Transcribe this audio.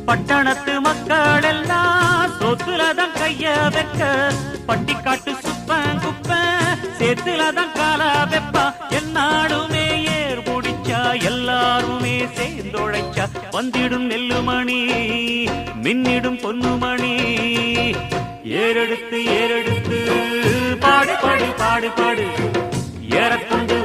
பட்டணத்து மக்கள் எல்லாம் சொத்துலதான் கைய வைக்க பட்டிக்காட்டு சுப்பன் குப்ப சேத்துலதான் கால வெப்பா என்னாடுமே ஏர் முடிச்சா எல்லாருமே சேர்ந்தொழைச்சா வந்திடும் நெல்லுமணி மின்னிடும் பொன்னுமணி ஏறெடுத்து ஏறெடுத்து பாடு பாடு பாடு பாடு ஏறக்கொண்டு